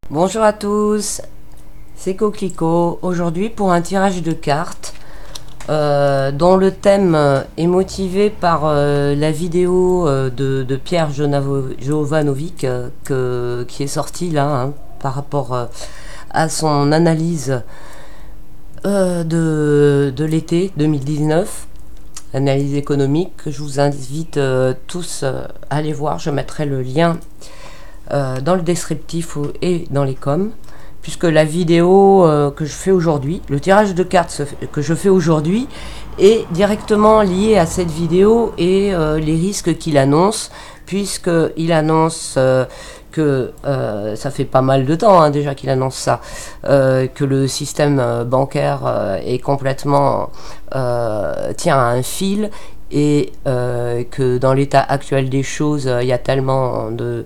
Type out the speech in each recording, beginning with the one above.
Bonjour à tous, c'est Coquelicot. Aujourd'hui pour un tirage de cartes dont le thème est motivé par la vidéo de Pierre Jovanovic qui est sortie là par rapport à son analyse de l'été 2019, analyse économique que je vous invite tous à aller voir. Je mettrai le lien dans le descriptif et dans les coms, puisque la vidéo que je fais aujourd'hui, le tirage de cartes que je fais aujourd'hui est directement lié à cette vidéo et les risques qu'il annonce, puisqu'il annonce que ça fait pas mal de temps déjà qu'il annonce ça, que le système bancaire est complètement tient à un fil, et que dans l'état actuel des choses, il y a tellement de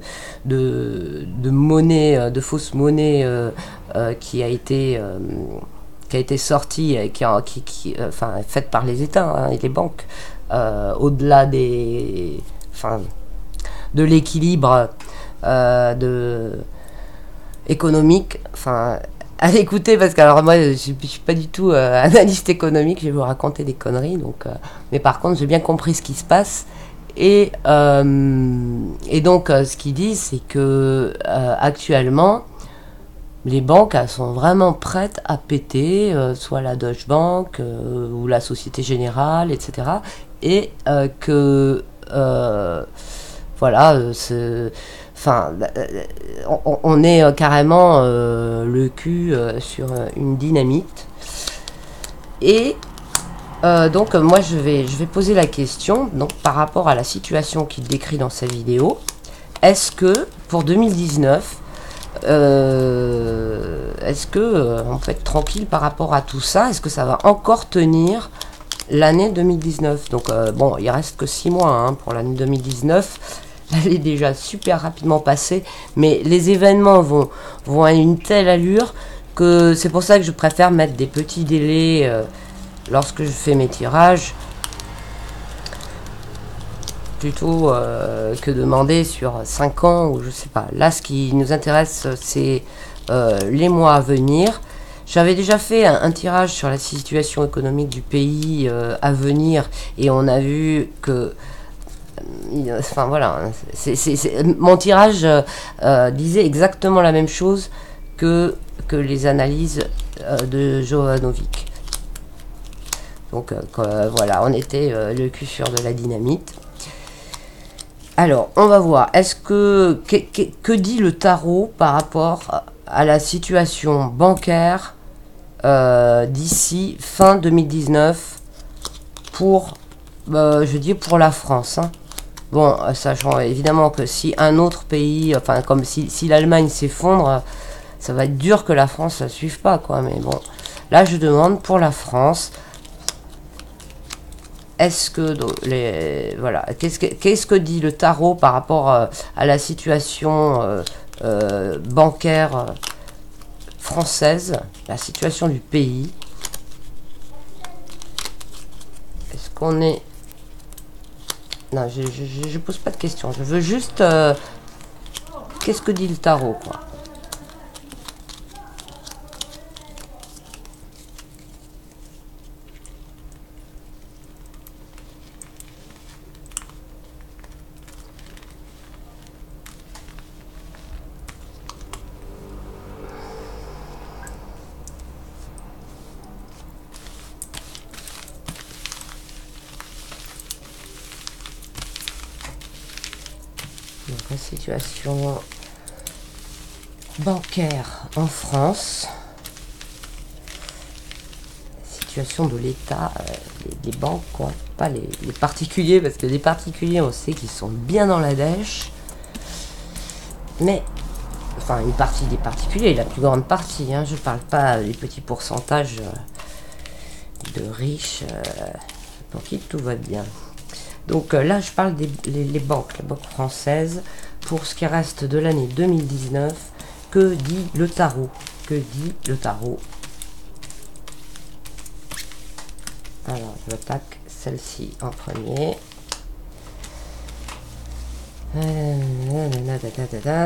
monnaie, de fausses monnaies qui a été sortie, enfin faite par les États et les banques, au-delà de l'équilibre économique. Enfin, à l'écouter, parce que alors moi je suis pas du tout analyste économique, je vais vous raconter des conneries, donc mais par contre j'ai bien compris ce qui se passe, et donc ce qu'ils disent, c'est que actuellement les banques sont vraiment prêtes à péter, soit la Deutsche Bank ou la Société Générale, etc., et que voilà, enfin, on est carrément le cul sur une dynamite. Et donc moi je vais poser la question, donc par rapport à la situation qu'il décrit dans sa vidéo. Est-ce que pour 2019, est-ce que on peut être tranquille par rapport à tout ça? Est-ce que ça va encore tenir l'année 2019? Donc bon, il reste que 6 mois pour l'année 2019. Elle est déjà super rapidement passée, mais les événements vont à une telle allure que c'est pour ça que je préfère mettre des petits délais lorsque je fais mes tirages, plutôt que demander sur 5 ans ou je sais pas. Là, ce qui nous intéresse, c'est les mois à venir. J'avais déjà fait un tirage sur la situation économique du pays à venir, et on a vu que enfin voilà, mon tirage disait exactement la même chose que les analyses de Jovanovic. Donc voilà, on était le cul sur de la dynamite. Alors, on va voir. Est-ce que dit le tarot par rapport à la situation bancaire d'ici fin 2019 pour, je dis pour la France, Bon, sachant évidemment que si un autre pays, enfin comme si l'Allemagne s'effondre, ça va être dur que la France ne suive pas, quoi. Mais bon, là je demande pour la France, est-ce que voilà, qu'est-ce que dit le tarot par rapport à la situation bancaire française, la situation du pays? Est-ce qu'on est... Non, je pose pas de questions. Je veux juste... qu'est-ce que dit le tarot, quoi? Donc, la situation bancaire en France, situation de l'État, des banques, quoi, pas les particuliers, parce que les particuliers, on sait qu'ils sont bien dans la dèche, mais enfin une partie des particuliers, la plus grande partie, je parle pas des petits pourcentages de riches pour qui tout va bien. Donc là, je parle des banques, les banques françaises, pour ce qui reste de l'année 2019. Que dit le tarot? Que dit le tarot? Alors, j'attaque celle-ci en premier.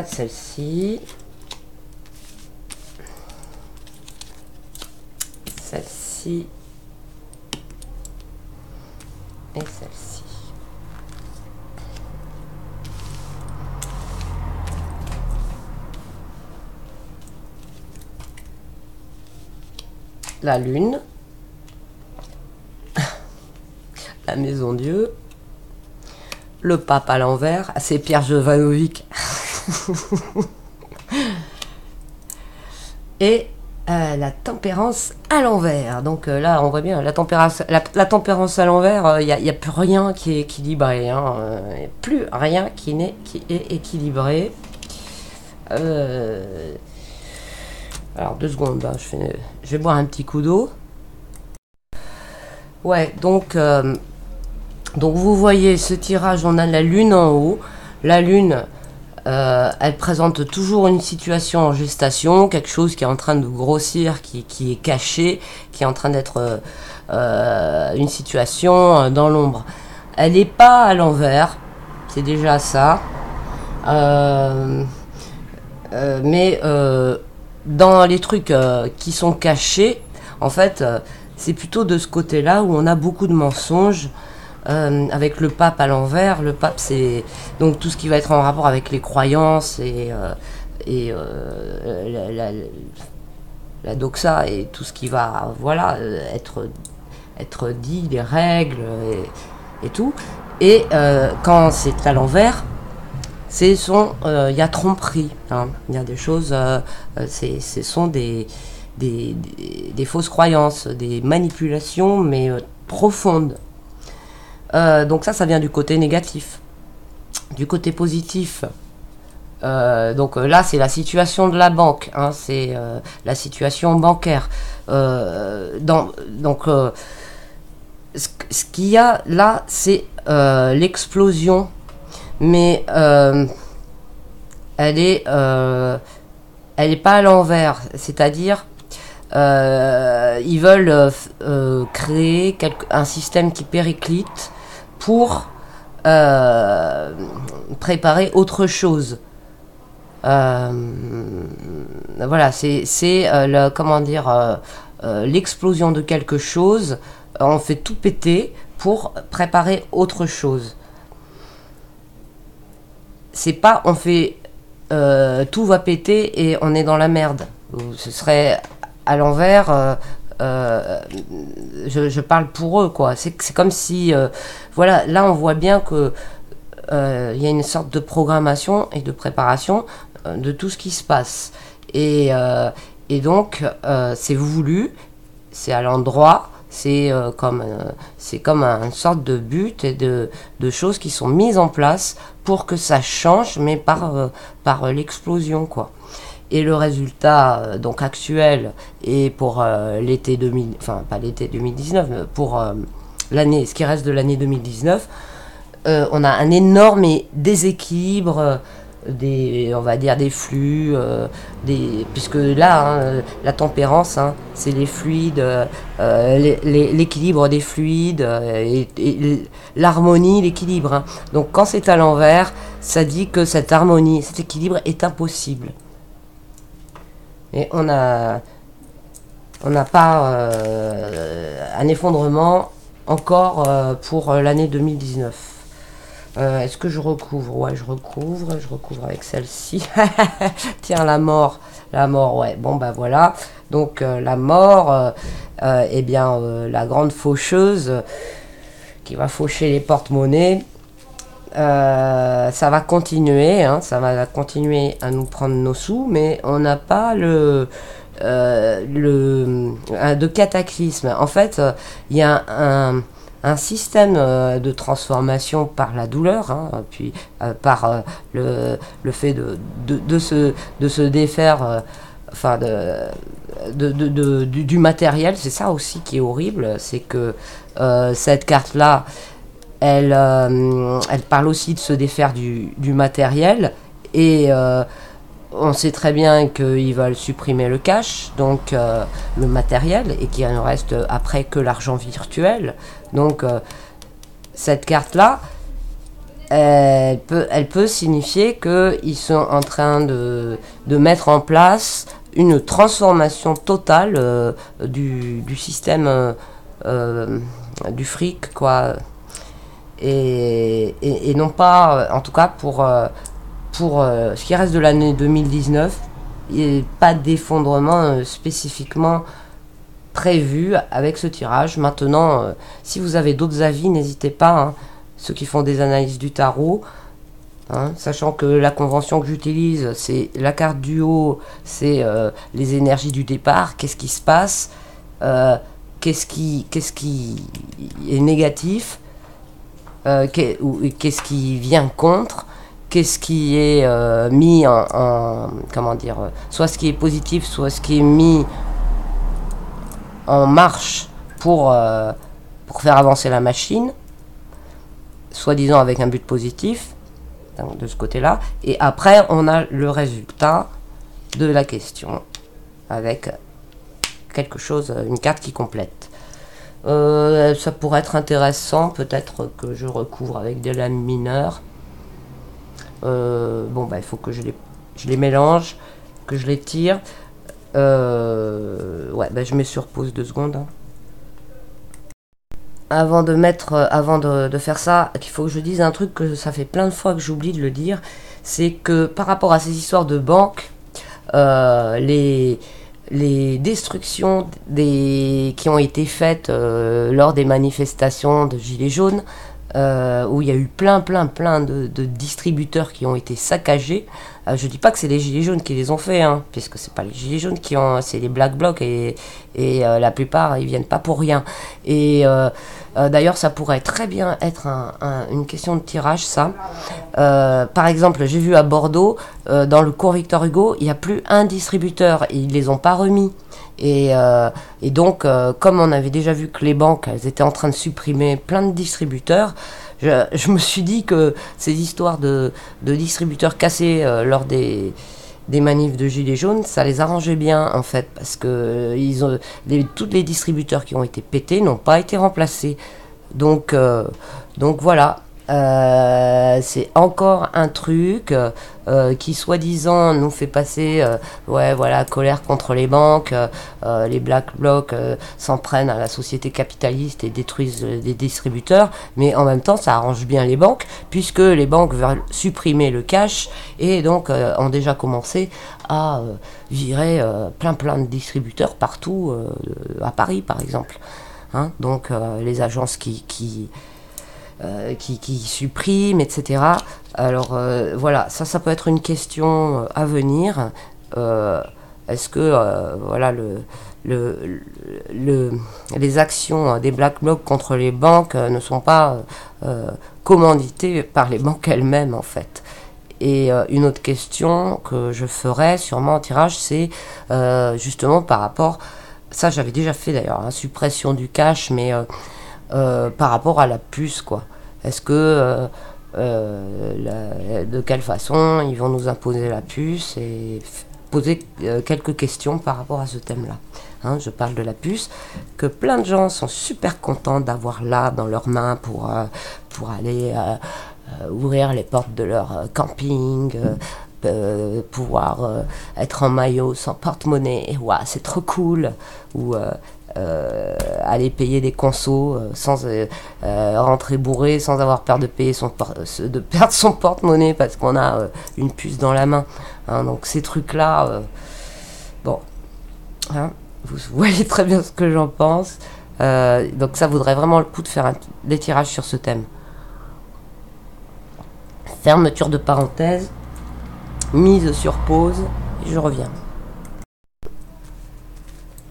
Celle-ci. celle-ci et celle-ci. La lune, la maison Dieu, le pape à l'envers, c'est Pierre Jovanovic, et la tempérance à l'envers. Donc là, on voit bien la tempérance à l'envers. Il n'y a plus rien qui est équilibré. Il n'y a plus rien qui est équilibré. Alors 2 secondes, hein, je vais boire un petit coup d'eau. Ouais, donc vous voyez ce tirage, on a la lune en haut. La lune, elle présente toujours une situation en gestation, quelque chose qui est en train de grossir, qui est caché, qui est en train d'être une situation dans l'ombre. Elle n'est pas à l'envers, c'est déjà ça. Mais dans les trucs qui sont cachés, en fait, c'est plutôt de ce côté-là où on a beaucoup de mensonges. Avec le pape à l'envers, le pape c'est donc tout ce qui va être en rapport avec les croyances et la doxa et tout ce qui va être dit, les règles et tout. Et quand c'est à l'envers, il y a tromperie, hein. Il y a des choses, ce sont des fausses croyances, des manipulations, mais profondes. Donc ça vient du côté négatif. Du côté positif, donc là c'est la situation de la banque, hein, c'est la situation bancaire. Donc ce qu'il y a là, c'est l'explosion, mais elle est pas à l'envers, c'est-à-dire ils veulent créer un système qui périclite pour préparer autre chose. Voilà, c'est l'explosion de quelque chose. On fait tout péter pour préparer autre chose. C'est pas on fait tout va péter et on est dans la merde. Ce serait à l'envers. Je parle pour eux, quoi. C'est comme si voilà, là on voit bien que il y a une sorte de programmation et de préparation de tout ce qui se passe et donc c'est voulu, c'est à l'endroit, c'est comme une sorte de but et de choses qui sont mises en place pour que ça change, mais par l'explosion, quoi. Et le résultat donc actuel et pour l'été 2000, enfin pas l'été 2019, mais pour l'année, ce qui reste de l'année 2019, on a un énorme déséquilibre on va dire des flux, puisque là, hein, la tempérance, hein, c'est les fluides, l'équilibre des fluides et l'harmonie, l'équilibre. Hein. Donc quand c'est à l'envers, ça dit que cette harmonie, cet équilibre est impossible. Et on n'a pas un effondrement encore pour l'année 2019. Est-ce que je recouvre? Ouais, je recouvre avec celle-ci. Tiens, la mort, ouais. Bon, bah voilà. Donc la mort, eh bien, la grande faucheuse qui va faucher les porte-monnaies. Ça va continuer, hein, ça va continuer à nous prendre nos sous, mais on n'a pas de cataclysme. En fait, il y a un système de transformation par la douleur, hein, puis par le fait de se défaire, enfin du matériel. C'est ça aussi qui est horrible, c'est que cette carte-là, elle parle aussi de se défaire du matériel et on sait très bien qu'ils veulent supprimer le cash, donc le matériel, et qu'il ne reste après que l'argent virtuel. Donc cette carte-là, elle peut signifier qu'ils sont en train de mettre en place une transformation totale du système du fric, quoi. Et non pas, en tout cas pour ce qui reste de l'année 2019, il n'y a pas d'effondrement spécifiquement prévu avec ce tirage. Maintenant, si vous avez d'autres avis, n'hésitez pas, hein, ceux qui font des analyses du tarot, hein, sachant que la convention que j'utilise, c'est la carte du haut, c'est les énergies du départ, qu'est-ce qui se passe, qu'est-ce qui est négatif, qu'est-ce qui vient contre, qu'est-ce qui est mis comment dire, soit ce qui est positif, soit ce qui est mis en marche pour faire avancer la machine, soi-disant avec un but positif, donc de ce côté-là. Et après, on a le résultat de la question avec quelque chose, une carte qui complète. Ça pourrait être intéressant, peut-être que je recouvre avec des lames mineures. Bon, bah, il faut que je les mélange, que je les tire. Ouais, bah, je mets sur pause 2 secondes. Hein. Avant de faire ça, il faut que je dise un truc que ça fait plein de fois que j'oublie de le dire. C'est que par rapport à ces histoires de banque, les destructions qui ont été faites lors des manifestations de Gilets jaunes, où il y a eu plein de distributeurs qui ont été saccagés. Je dis pas que c'est les Gilets jaunes qui les ont fait, hein, puisque c'est pas les Gilets jaunes c'est les Black Blocs et la plupart ils viennent pas pour rien. Et d'ailleurs ça pourrait très bien être une question de tirage, ça. Par exemple, j'ai vu à Bordeaux, dans le cours Victor Hugo, il n'y a plus un distributeur, et ils les ont pas remis. Et donc, comme on avait déjà vu que les banques, elles étaient en train de supprimer plein de distributeurs, je me suis dit que ces histoires de distributeurs cassés lors des manifs de Gilets jaunes, ça les arrangeait bien, en fait, parce que tous les distributeurs qui ont été pétés n'ont pas été remplacés. Donc voilà. C'est encore un truc qui soi-disant nous fait passer ouais voilà, colère contre les banques, les Black Blocs s'en prennent à la société capitaliste et détruisent des distributeurs, mais en même temps ça arrange bien les banques, puisque les banques veulent supprimer le cash et donc ont déjà commencé à virer plein de distributeurs partout, à Paris par exemple, hein. Donc les agences qui suppriment, etc. Alors voilà, ça peut être une question à venir. Est-ce que voilà, les actions des Black Blocs contre les banques ne sont pas commanditées par les banques elles-mêmes, en fait? Et une autre question que je ferai sûrement en tirage, c'est justement par rapport, ça j'avais déjà fait d'ailleurs, hein, suppression du cash, mais par rapport à la puce, quoi. Est-ce que de quelle façon ils vont nous imposer la puce, et poser quelques questions par rapport à ce thème-là. Hein, je parle de la puce, que plein de gens sont super contents d'avoir là dans leurs mains pour aller ouvrir les portes de leur camping, pouvoir être en maillot sans porte-monnaie, ouais, c'est trop cool, ou aller payer des consos sans rentrer bourré, sans avoir peur de payer de perdre son porte-monnaie parce qu'on a une puce dans la main, hein. Donc ces trucs là, bon, hein, vous voyez très bien ce que j'en pense. Donc ça vaudrait vraiment le coup de faire des tirages sur ce thème. Fermeture de parenthèse, mise sur pause, et je reviens.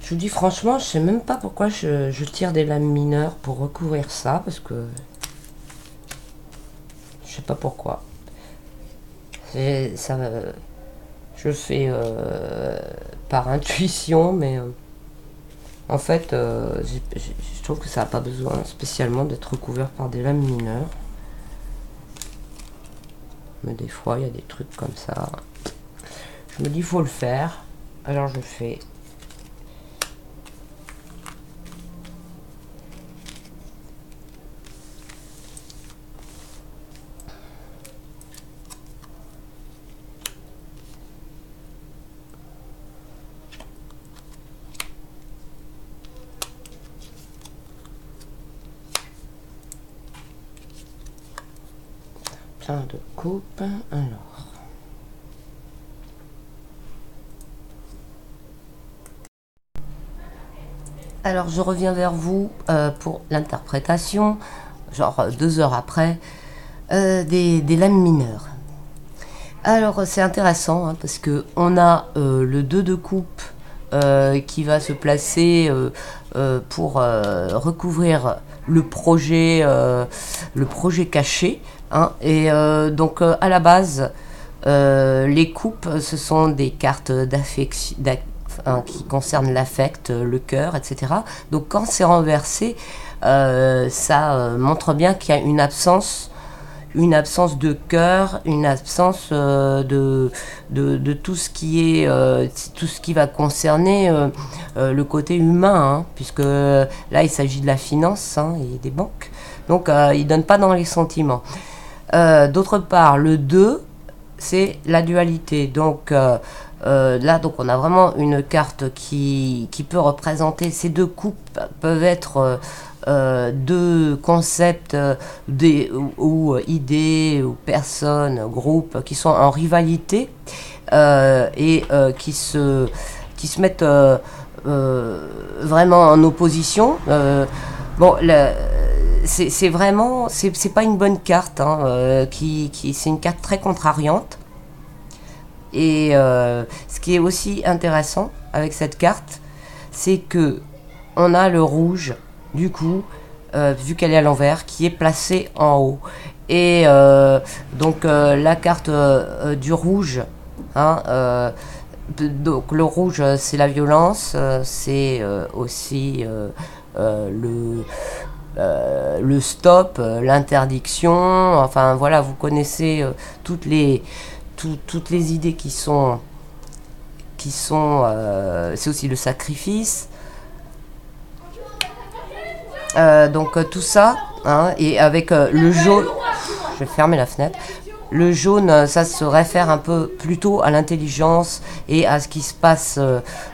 Je vous dis franchement, je sais même pas pourquoi je tire des lames mineures pour recouvrir ça, parce que je sais pas pourquoi. Ça, je fais par intuition, mais en fait, je trouve que ça n'a pas besoin spécialement d'être recouvert par des lames mineures. Mais des fois, il y a des trucs comme ça. Je me dis, il faut le faire. Alors, je le fais. fin de coupe. Alors je reviens vers vous pour l'interprétation, genre 2 heures après, des lames mineures. Alors c'est intéressant hein, parce que on a le 2 de coupe qui va se placer pour recouvrir le projet caché. Hein, et donc à la base, les coupes, ce sont des cartes d'affection, qui concernent l'affect, le cœur, etc. Donc quand c'est renversé, ça montre bien qu'il y a une absence de cœur, une absence de tout ce qui est tout ce qui va concerner le côté humain, hein, puisque là il s'agit de la finance hein, et des banques. Donc il donne pas dans les sentiments. D'autre part, le 2, c'est la dualité. Donc là, donc on a vraiment une carte qui peut représenter, ces deux coupes peuvent être deux concepts ou idées ou personnes, groupes qui sont en rivalité et qui se mettent vraiment en opposition. Bon, c'est vraiment, c'est pas une bonne carte, hein, c'est une carte très contrariante. Et ce qui est aussi intéressant avec cette carte, c'est que on a le rouge, du coup, vu qu'elle est à l'envers, qui est placé en haut. Et donc la carte du rouge, hein, donc le rouge, c'est la violence, c'est aussi le stop, l'interdiction, enfin voilà, vous connaissez toutes les idées qui sont c'est aussi le sacrifice. Donc tout ça, hein, et avec le jaune, je vais fermer la fenêtre. Le jaune, ça se réfère un peu plutôt à l'intelligence et à ce qui se passe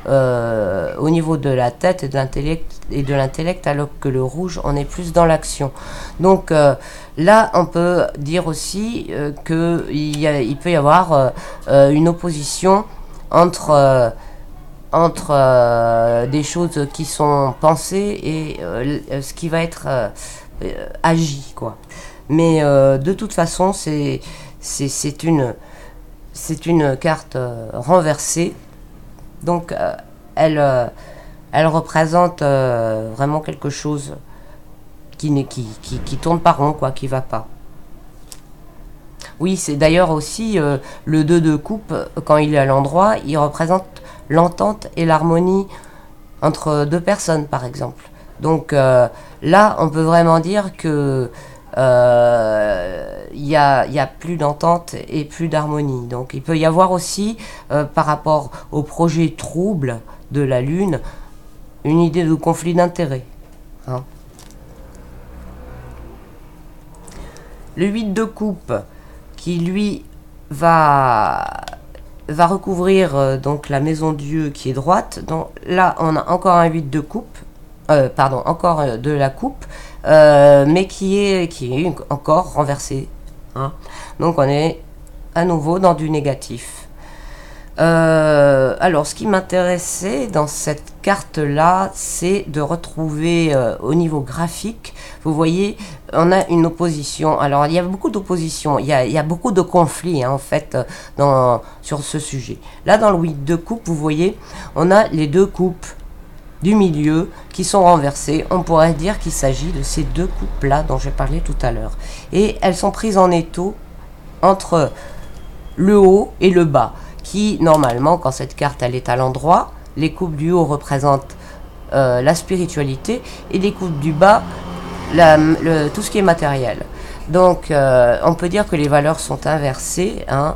au niveau de la tête et de l'intellect, alors que le rouge, on est plus dans l'action. Donc là, on peut dire aussi qu'il peut y avoir une opposition entre des choses qui sont pensées et ce qui va être agi, quoi. Mais de toute façon, c'est une carte renversée. Donc elle représente vraiment quelque chose qui tourne pas rond, quoi, qui va pas. Oui, c'est d'ailleurs aussi le 2 de coupe, quand il est à l'endroit, il représente l'entente et l'harmonie entre deux personnes, par exemple. Donc là, on peut vraiment dire que il y a plus d'entente et plus d'harmonie. Donc il peut y avoir aussi, par rapport au projet trouble de la Lune, une idée de conflit d'intérêts. Hein. Le 8 de coupe, qui lui va recouvrir donc la maison Dieu qui est droite. Donc là, on a encore un 8 de coupe, pardon, encore de la coupe, mais qui est encore renversé. Hein. Donc on est à nouveau dans du négatif. Alors, ce qui m'intéressait dans cette carte-là, c'est de retrouver au niveau graphique, vous voyez, on a une opposition. Alors, il y a beaucoup d'oppositions, il y a beaucoup de conflits, hein, en fait, sur ce sujet. Là, dans le 8 de coupe, vous voyez, on a les deux coupes du milieu qui sont renversées. On pourrait dire qu'il s'agit de ces deux coupes-là dont j'ai parlé tout à l'heure. Et elles sont prises en étau entre le haut et le bas, qui, normalement, quand cette carte elle est à l'endroit, les coupes du haut représentent la spiritualité et les coupes du bas, tout ce qui est matériel. Donc, on peut dire que les valeurs sont inversées, hein,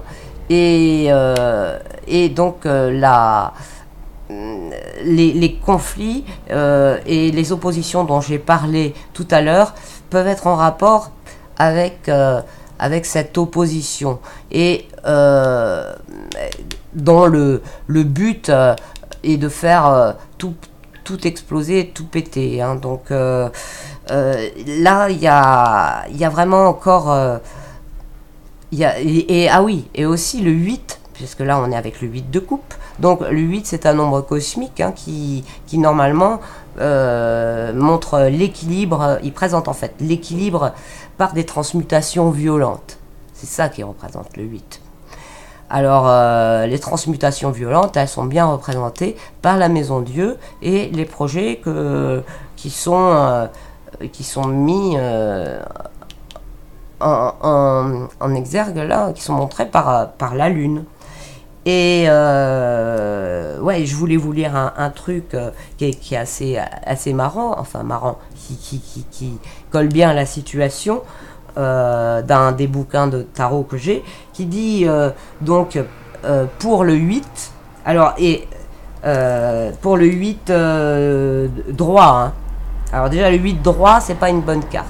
et donc les conflits et les oppositions dont j'ai parlé tout à l'heure peuvent être en rapport avec cette opposition et dont le but est de faire tout exploser, tout péter. Hein. Donc là, il y a vraiment encore Ah oui, et aussi le 8, puisque là on est avec le 8 de coupe. Donc le 8 c'est un nombre cosmique hein, qui normalement montre l'équilibre, il présente en fait l'équilibre par des transmutations violentes. C'est ça qui représente le 8. Alors les transmutations violentes, elles sont bien représentées par la Maison Dieu et les projets qui sont mis en exergue là, qui sont montrés par la Lune. Et ouais, je voulais vous lire un truc qui est assez marrant, enfin marrant, qui colle bien à la situation d'un des bouquins de tarot que j'ai, qui dit donc pour le 8, alors et pour le 8 droit, hein. Alors déjà le 8 droit, c'est pas une bonne carte.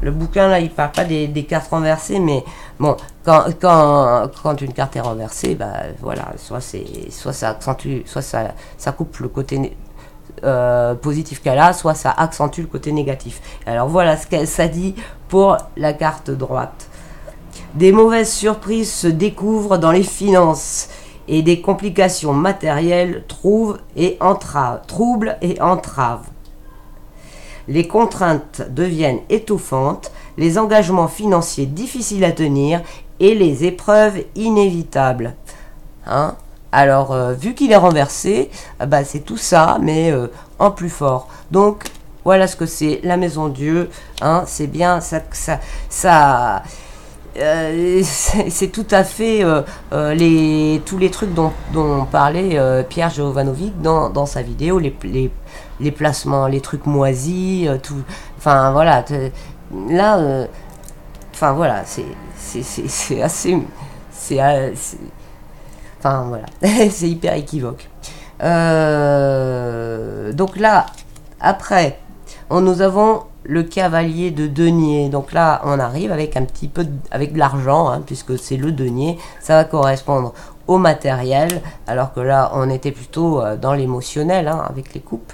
Le bouquin là, il parle pas des cartes renversées, mais bon, quand une carte est renversée, bah voilà, soit ça accentue, soit ça coupe le côté positif qu'elle a, soit ça accentue le côté négatif. Alors voilà ce que ça dit pour la carte droite. Des mauvaises surprises se découvrent dans les finances et des complications matérielles troublent et entravent. Les contraintes deviennent étouffantes, les engagements financiers difficiles à tenir et les épreuves inévitables. Hein? Alors, vu qu'il est renversé, bah, c'est tout ça, mais en plus fort. Donc, voilà ce que c'est la Maison Dieu. Hein? C'est bien, c'est tout à fait tous les trucs dont parlait Pierre Jovanovic dans sa vidéo, les placements, les trucs moisis, tout. Enfin voilà, là, enfin voilà, c'est assez, enfin voilà, c'est hyper équivoque. Donc là, après, nous avons le cavalier de denier. Donc là, on arrive avec un petit peu avec de l'argent, hein, puisque c'est le denier. Ça va correspondre au matériel, alors que là, on était plutôt dans l'émotionnel, hein, avec les coupes.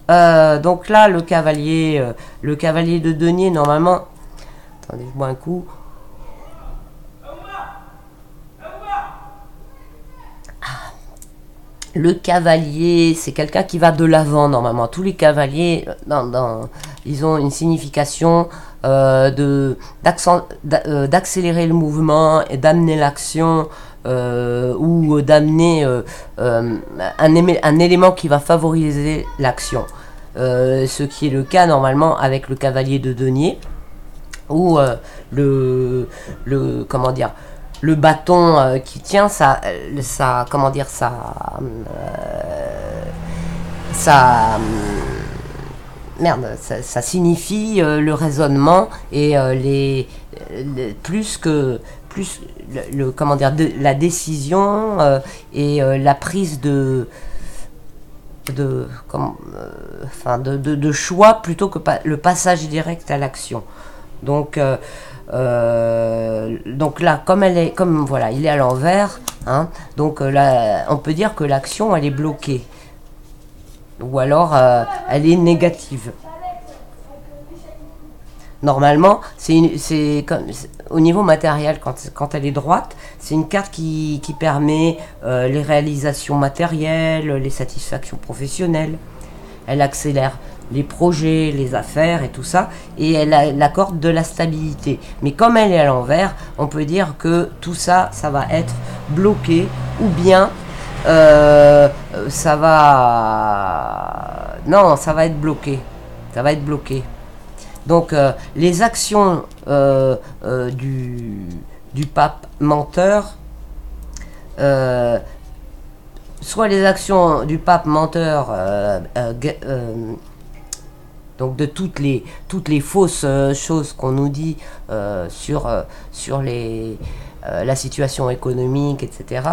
Donc là, le cavalier de denier, normalement... Attendez, je bois un coup. Le cavalier, c'est quelqu'un qui va de l'avant normalement. Tous les cavaliers, ils ont une signification d'accélérer le mouvement et d'amener l'action ou d'amener un élément qui va favoriser l'action. Ce qui est le cas normalement avec le cavalier de denier ou comment dire, le bâton qui tient comment dire ça signifie le raisonnement et comment dire la décision et la prise de choix plutôt que le passage direct à l'action. Donc là, comme voilà, il est à l'envers, hein, donc là, on peut dire que l'action, elle est bloquée, ou alors elle est négative. Normalement, au niveau matériel, quand elle est droite, c'est une carte qui permet les réalisations matérielles, les satisfactions professionnelles. Elle accélère les projets, les affaires et tout ça, et elle accorde de la stabilité. Mais comme elle est à l'envers, on peut dire que tout ça, ça va être bloqué, ou bien ça va être bloqué. Ça va être bloqué. Donc les actions du pape menteur, soit les actions du pape menteur, donc de toutes les fausses choses qu'on nous dit sur la situation économique, etc.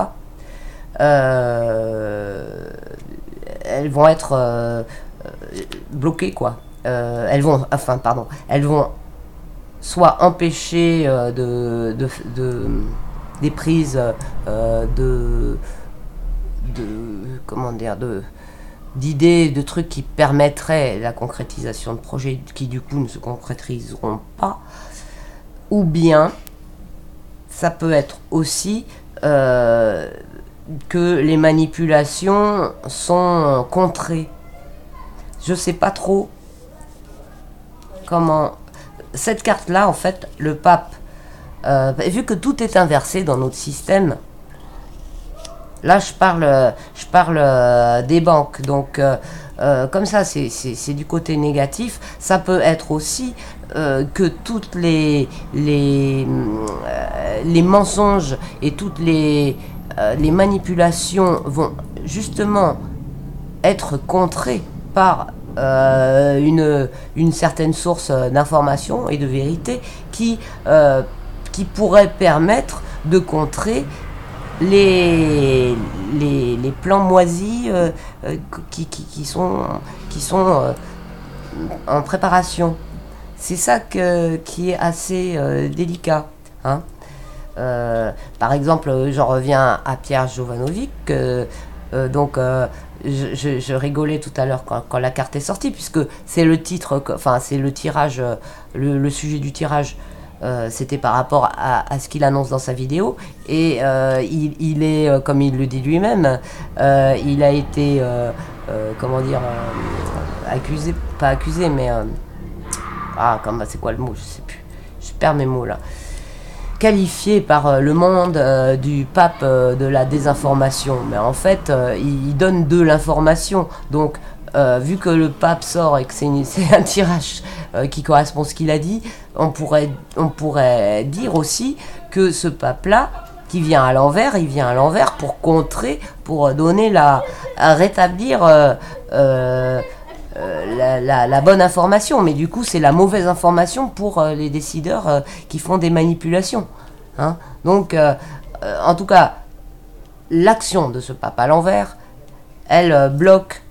Elles vont être bloquées, quoi. Elles vont soit empêcher des prises d'idées, de trucs qui permettraient la concrétisation de projets qui du coup ne se concrétiseront pas, ou bien ça peut être aussi que les manipulations sont contrées. Je sais pas trop comment... Cette carte-là, en fait, le pape, vu que tout est inversé dans notre système, là je parle des banques, donc comme ça c'est du côté négatif. Ça peut être aussi que toutes les mensonges et toutes les manipulations vont justement être contrées par une certaine source d'information et de vérité qui pourrait permettre de contrer les plans moisis qui sont en préparation. C'est ça qui est assez délicat, hein. Par exemple, j'en reviens à Pierre Jovanovic, je rigolais tout à l'heure quand la carte est sortie, puisque c'est le titre, enfin c'est le tirage, le sujet du tirage. C'était par rapport à ce qu'il annonce dans sa vidéo, et il est, comme il le dit lui-même, il a été, comment dire, accusé, pas accusé, mais c'est quoi le mot, je sais plus, je perds mes mots là, qualifié par le monde du pape de la désinformation. Mais en fait, il donne de l'information, donc vu que le pape sort et que c'est un tirage qui correspond à ce qu'il a dit, on pourrait dire aussi que ce pape-là, qui vient à l'envers, il vient à l'envers pour contrer, pour donner à rétablir la bonne information. Mais du coup, c'est la mauvaise information pour les décideurs qui font des manipulations, hein. Donc, en tout cas, l'action de ce pape à l'envers, elle bloque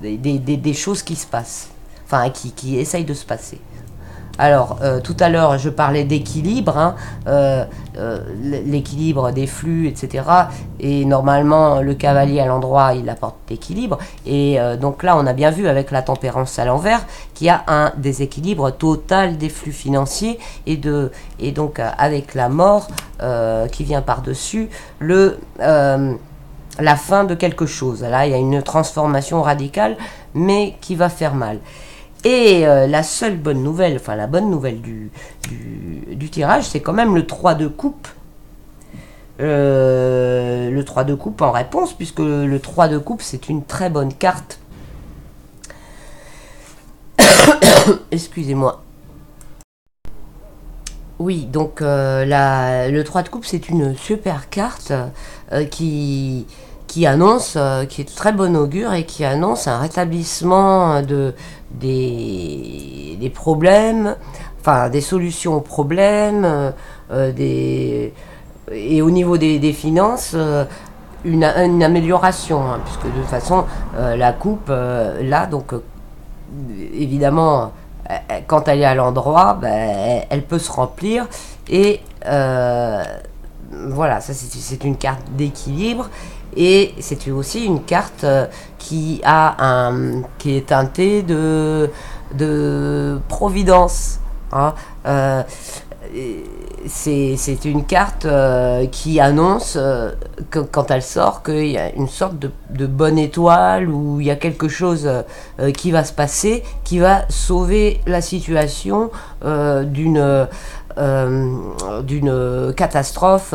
des choses qui se passent, enfin qui essayent de se passer. Alors, tout à l'heure, je parlais d'équilibre, hein, l'équilibre des flux, etc. Et normalement, le cavalier à l'endroit, il apporte l'équilibre. Et donc là, on a bien vu avec la tempérance à l'envers qu'il y a un déséquilibre total des flux financiers. Et donc, avec la mort qui vient par-dessus, la fin de quelque chose. Là, il y a une transformation radicale, mais qui va faire mal. Et la seule bonne nouvelle, enfin la bonne nouvelle du tirage, c'est quand même le 3 de coupe. Le 3 de coupe en réponse, puisque le 3 de coupe, c'est une très bonne carte. Excusez-moi. Oui, donc le 3 de coupe, c'est une super carte qui annonce, qui est de très bon augure et qui annonce un rétablissement des problèmes, enfin des solutions aux problèmes, et au niveau des finances, une amélioration, hein, puisque de toute façon, la coupe, là, donc évidemment, quand elle est à l'endroit, elle peut se remplir, et voilà, ça c'est une carte d'équilibre. Et c'est aussi une carte qui est teintée de providence, hein. C'est une carte qui annonce que quand elle sort qu'il y a une sorte de bonne étoile, où il y a quelque chose qui va se passer, qui va sauver la situation d'une catastrophe.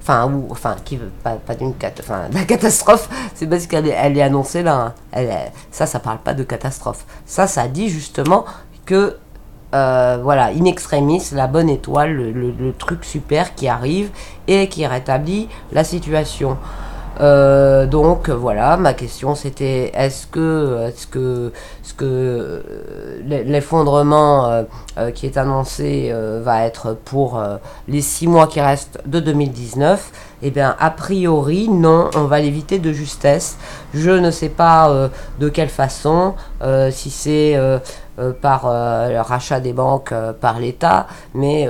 Pas la catastrophe, c'est parce qu'elle est annoncée là, hein. Ça parle pas de catastrophe. Ça dit justement que, voilà, in extremis, la bonne étoile, le truc super qui arrive et qui rétablit la situation. Donc voilà, ma question c'était est-ce que l'effondrement qui est annoncé va être pour les 6 mois qui restent de 2019? Eh bien, a priori, non, on va l'éviter de justesse. Je ne sais pas de quelle façon, si c'est par le rachat des banques par l'État, mais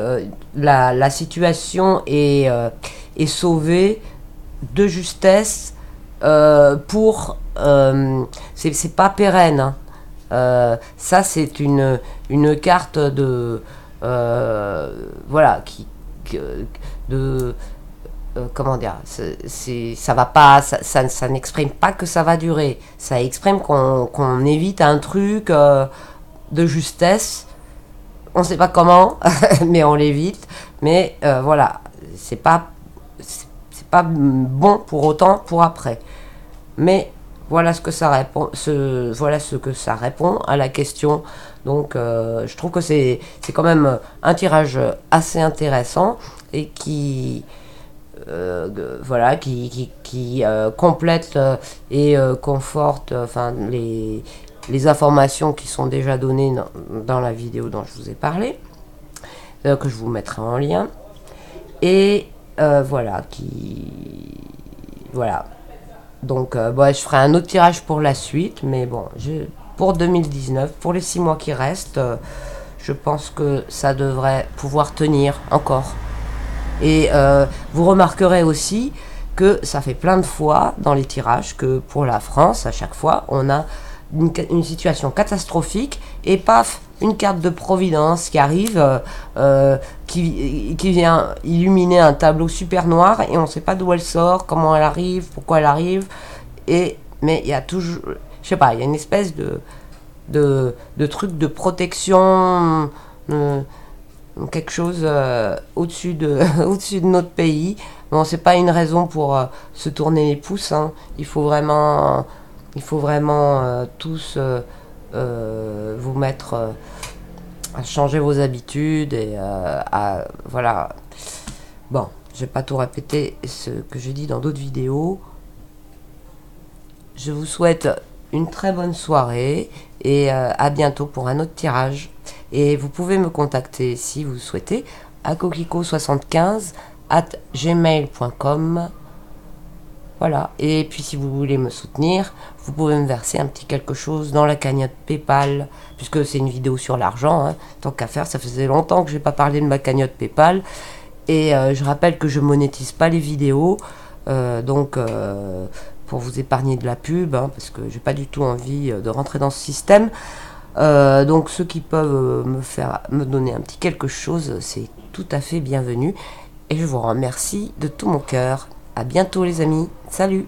la situation est sauvée de justesse pour... c'est pas pérenne, hein. Ça, c'est une carte voilà, de comment dire, ça va pas, ça n'exprime pas que ça va durer, ça exprime qu'on évite un truc de justesse, on sait pas comment, mais on l'évite, mais voilà, c'est pas, c'est pas bon pour autant pour après. Mais voilà ce que ça répond, voilà ce que ça répond à la question. Donc je trouve que c'est quand même un tirage assez intéressant et qui voilà, qui complète et conforte enfin les informations qui sont déjà données dans la vidéo dont je vous ai parlé, que je vous mettrai en lien. Et voilà, voilà. Donc bon, je ferai un autre tirage pour la suite, mais bon, pour 2019, pour les 6 mois qui restent, je pense que ça devrait pouvoir tenir encore. Et vous remarquerez aussi que ça fait plein de fois dans les tirages que pour la France, à chaque fois, on a une situation catastrophique et paf, une carte de providence qui arrive, qui vient illuminer un tableau super noir et on ne sait pas d'où elle sort, comment elle arrive, pourquoi elle arrive. Mais il y a toujours, je sais pas, il y a une espèce de truc de protection, quelque chose au-dessus de, au-dessus de notre pays. Bon, c'est pas une raison pour se tourner les pouces, hein. Il faut vraiment tous vous mettre à changer vos habitudes et voilà. Bon, je vais pas tout répéter ce que j'ai dit dans d'autres vidéos. Je vous souhaite une très bonne soirée et à bientôt pour un autre tirage. Et vous pouvez me contacter si vous souhaitez à coquelicot75@gmail.com. Voilà. Et puis si vous voulez me soutenir, vous pouvez me verser un petit quelque chose dans la cagnotte PayPal, puisque c'est une vidéo sur l'argent, hein. Tant qu'à faire, ça faisait longtemps que j'ai pas parlé de ma cagnotte PayPal. Et je rappelle que je monétise pas les vidéos, donc pour vous épargner de la pub, hein, parce que j'ai pas du tout envie de rentrer dans ce système. Donc ceux qui peuvent me donner un petit quelque chose, c'est tout à fait bienvenu. Et je vous remercie de tout mon cœur. À bientôt les amis. Salut!